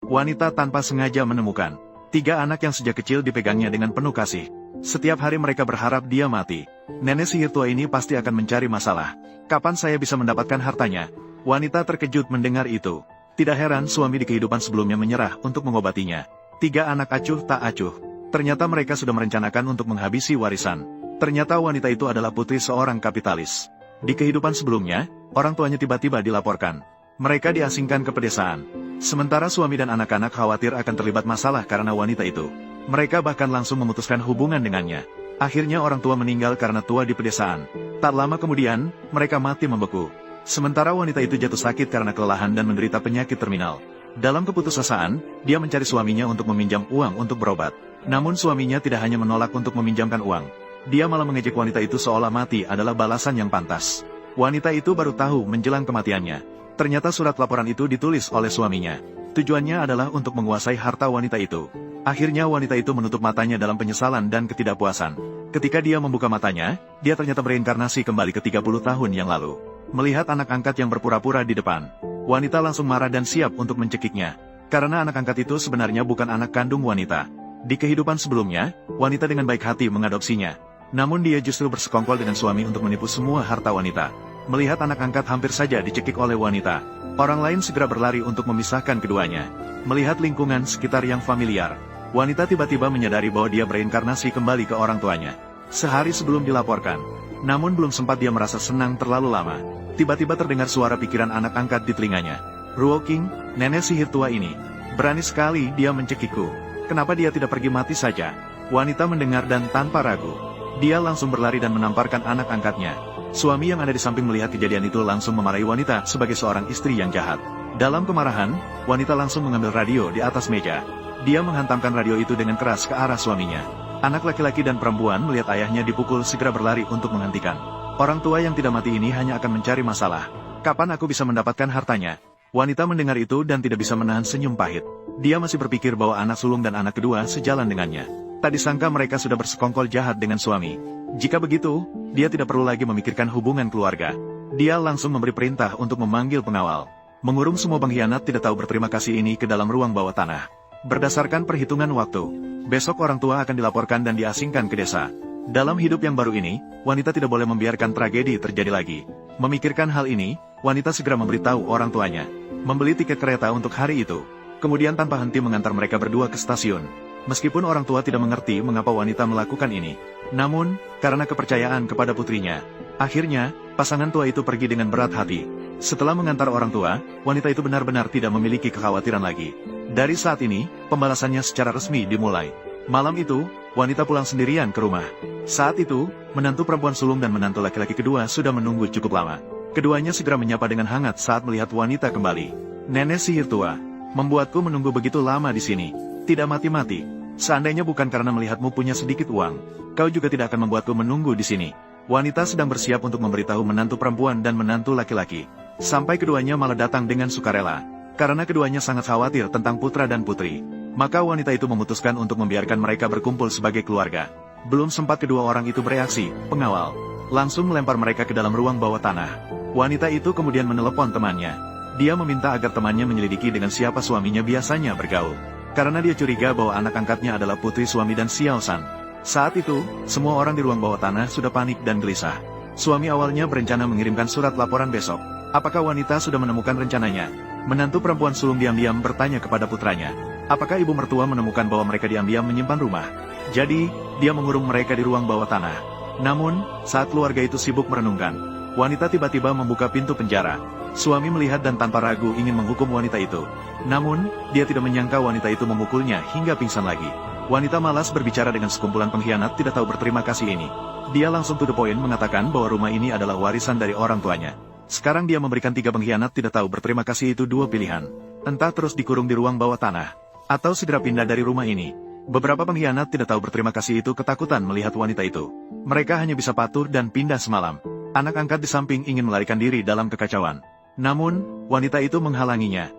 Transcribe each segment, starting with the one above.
wanita tanpa sengaja menemukan 3 anak yang sejak kecil dipegangnya dengan penuh kasih. Setiap hari mereka berharap dia mati. Nenek sihir tua ini pasti akan mencari masalah. Kapan saya bisa mendapatkan hartanya? Wanita terkejut mendengar itu. Tidak heran suami di kehidupan sebelumnya menyerah untuk mengobatinya. 3 anak acuh tak acuh. Ternyata mereka sudah merencanakan untuk menghabisi warisan. Ternyata wanita itu adalah putri seorang kapitalis. Di kehidupan sebelumnya, orang tuanya tiba-tiba dilaporkan. Mereka diasingkan ke pedesaan. Sementara suami dan anak-anak khawatir akan terlibat masalah karena wanita itu. Mereka bahkan langsung memutuskan hubungan dengannya. Akhirnya orang tua meninggal karena tua di pedesaan. Tak lama kemudian, mereka mati membeku. Sementara wanita itu jatuh sakit karena kelelahan dan menderita penyakit terminal. Dalam keputusasaan, dia mencari suaminya untuk meminjam uang untuk berobat. Namun suaminya tidak hanya menolak untuk meminjamkan uang. Dia malah mengejek wanita itu seolah mati adalah balasan yang pantas. Wanita itu baru tahu menjelang kematiannya. Ternyata surat laporan itu ditulis oleh suaminya. Tujuannya adalah untuk menguasai harta wanita itu. Akhirnya wanita itu menutup matanya dalam penyesalan dan ketidakpuasan. Ketika dia membuka matanya, dia ternyata bereinkarnasi kembali ke 30 tahun yang lalu. Melihat anak angkat yang berpura-pura di depan, wanita langsung marah dan siap untuk mencekiknya. Karena anak angkat itu sebenarnya bukan anak kandung wanita. Di kehidupan sebelumnya, wanita dengan baik hati mengadopsinya. Namun dia justru bersekongkol dengan suami untuk menipu semua harta wanita. Melihat anak angkat hampir saja dicekik oleh wanita, orang lain segera berlari untuk memisahkan keduanya. Melihat lingkungan sekitar yang familiar, wanita tiba-tiba menyadari bahwa dia bereinkarnasi kembali ke orang tuanya. Sehari sebelum dilaporkan, namun belum sempat dia merasa senang terlalu lama. Tiba-tiba terdengar suara pikiran anak angkat di telinganya. Ruo King, nenek sihir tua ini, berani sekali dia mencekikku. Kenapa dia tidak pergi mati saja? Wanita mendengar dan tanpa ragu, dia langsung berlari dan menamparkan anak angkatnya. Suami yang ada di samping melihat kejadian itu langsung memarahi wanita sebagai seorang istri yang jahat. Dalam kemarahan, wanita langsung mengambil radio di atas meja. Dia menghantamkan radio itu dengan keras ke arah suaminya. Anak laki-laki dan perempuan melihat ayahnya dipukul segera berlari untuk menghentikan. Orang tua yang tidak mati ini hanya akan mencari masalah. Kapan aku bisa mendapatkan hartanya? Wanita mendengar itu dan tidak bisa menahan senyum pahit. Dia masih berpikir bahwa anak sulung dan anak kedua sejalan dengannya. Tak disangka mereka sudah bersekongkol jahat dengan suami. Jika begitu, dia tidak perlu lagi memikirkan hubungan keluarga. Dia langsung memberi perintah untuk memanggil pengawal. Mengurung semua pengkhianat tidak tahu berterima kasih ini ke dalam ruang bawah tanah. Berdasarkan perhitungan waktu, besok orang tua akan dilaporkan dan diasingkan ke desa. Dalam hidup yang baru ini, wanita tidak boleh membiarkan tragedi terjadi lagi. Memikirkan hal ini, wanita segera memberitahu orang tuanya. Membeli tiket kereta untuk hari itu. Kemudian tanpa henti mengantar mereka berdua ke stasiun. Meskipun orang tua tidak mengerti mengapa wanita melakukan ini. Namun, karena kepercayaan kepada putrinya, akhirnya, pasangan tua itu pergi dengan berat hati. Setelah mengantar orang tua, wanita itu benar-benar tidak memiliki kekhawatiran lagi. Dari saat ini, pembalasannya secara resmi dimulai. Malam itu, wanita pulang sendirian ke rumah. Saat itu, menantu perempuan sulung dan menantu laki-laki kedua sudah menunggu cukup lama. Keduanya segera menyapa dengan hangat saat melihat wanita kembali. Nenek sihir tua, membuatku menunggu begitu lama di sini. Tidak mati-mati. Seandainya bukan karena melihatmu punya sedikit uang, kau juga tidak akan membuatku menunggu di sini. Wanita sedang bersiap untuk memberitahu menantu perempuan dan menantu laki-laki. Sampai keduanya malah datang dengan sukarela. Karena keduanya sangat khawatir tentang putra dan putri. Maka wanita itu memutuskan untuk membiarkan mereka berkumpul sebagai keluarga. Belum sempat kedua orang itu bereaksi, pengawal langsung melempar mereka ke dalam ruang bawah tanah. Wanita itu kemudian menelepon temannya. Dia meminta agar temannya menyelidiki dengan siapa suaminya biasanya bergaul. Karena dia curiga bahwa anak angkatnya adalah putri suami dan Xiao San. Saat itu, semua orang di ruang bawah tanah sudah panik dan gelisah. Suami awalnya berencana mengirimkan surat laporan besok. Apakah wanita sudah menemukan rencananya? Menantu perempuan sulung diam-diam bertanya kepada putranya. Apakah ibu mertua menemukan bahwa mereka diam-diam menyimpan rumah? Jadi, dia mengurung mereka di ruang bawah tanah. Namun, saat keluarga itu sibuk merenungkan, wanita tiba-tiba membuka pintu penjara. Suami melihat dan tanpa ragu ingin menghukum wanita itu. Namun, dia tidak menyangka wanita itu memukulnya hingga pingsan lagi. Wanita malas berbicara dengan sekumpulan pengkhianat tidak tahu berterima kasih ini. Dia langsung to the point mengatakan bahwa rumah ini adalah warisan dari orang tuanya. Sekarang dia memberikan 3 pengkhianat tidak tahu berterima kasih itu 2 pilihan. Entah terus dikurung di ruang bawah tanah, atau segera pindah dari rumah ini. Beberapa pengkhianat tidak tahu berterima kasih itu ketakutan melihat wanita itu. Mereka hanya bisa patuh dan pindah semalam. Anak angkat di samping ingin melarikan diri dalam kekacauan. Namun, wanita itu menghalanginya.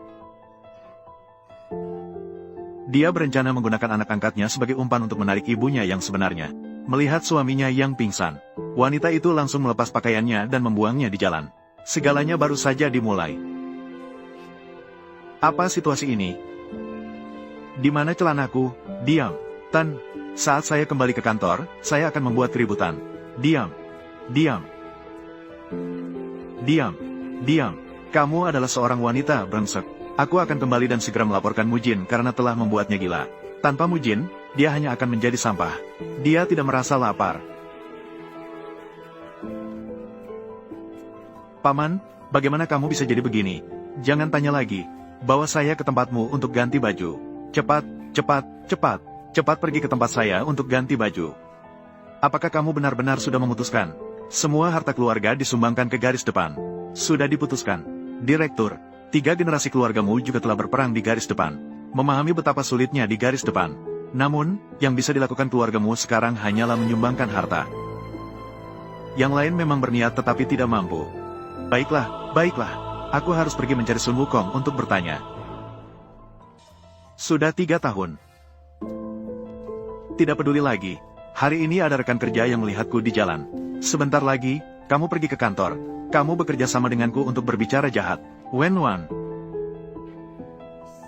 Dia berencana menggunakan anak angkatnya sebagai umpan untuk menarik ibunya yang sebenarnya. Melihat suaminya yang pingsan, wanita itu langsung melepas pakaiannya dan membuangnya di jalan. Segalanya baru saja dimulai. Apa situasi ini? Di mana celanaku? Diam. Tan, saat saya kembali ke kantor, saya akan membuat keributan. Diam. Diam. Diam. Diam. Kamu adalah seorang wanita brengsek. Aku akan kembali dan segera melaporkan Mujin karena telah membuatnya gila. Tanpa Mujin, dia hanya akan menjadi sampah. Dia tidak merasa lapar. Paman, bagaimana kamu bisa jadi begini? Jangan tanya lagi. Bawa saya ke tempatmu untuk ganti baju. Cepat, cepat, cepat. Cepat pergi ke tempat saya untuk ganti baju. Apakah kamu benar-benar sudah memutuskan? Semua harta keluarga disumbangkan ke garis depan. Sudah diputuskan. Direktur, 3 generasi keluargamu juga telah berperang di garis depan. Memahami betapa sulitnya di garis depan. Namun, yang bisa dilakukan keluargamu sekarang hanyalah menyumbangkan harta. Yang lain memang berniat tetapi tidak mampu. Baiklah, baiklah. Aku harus pergi mencari Sun Wukong untuk bertanya. Sudah 3 tahun. Tidak peduli lagi. Hari ini ada rekan kerja yang melihatku di jalan. Sebentar lagi, kamu pergi ke kantor. Kamu bekerja sama denganku untuk berbicara jahat. Wen Wan.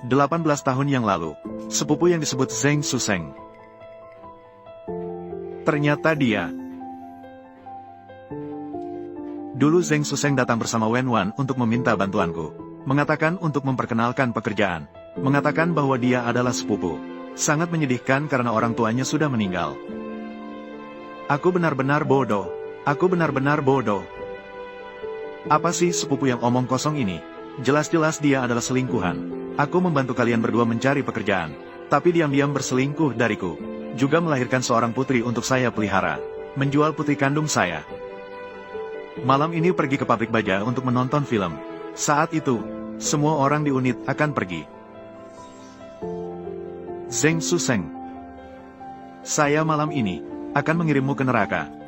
18 tahun yang lalu, sepupu yang disebut Zheng Suseng. Ternyata dia. Dulu Zheng Suseng datang bersama Wen Wan untuk meminta bantuanku. Mengatakan untuk memperkenalkan pekerjaan. Mengatakan bahwa dia adalah sepupu. Sangat menyedihkan karena orang tuanya sudah meninggal. Aku benar-benar bodoh. Aku benar-benar bodoh. Apa sih sepupu yang omong kosong ini? Jelas-jelas dia adalah selingkuhan. Aku membantu kalian berdua mencari pekerjaan. Tapi diam-diam berselingkuh dariku. Juga melahirkan seorang putri untuk saya pelihara. Menjual putri kandung saya. Malam ini pergi ke pabrik baja untuk menonton film. Saat itu, semua orang di unit akan pergi. Zheng Suseng. Saya malam ini akan mengirimmu ke neraka.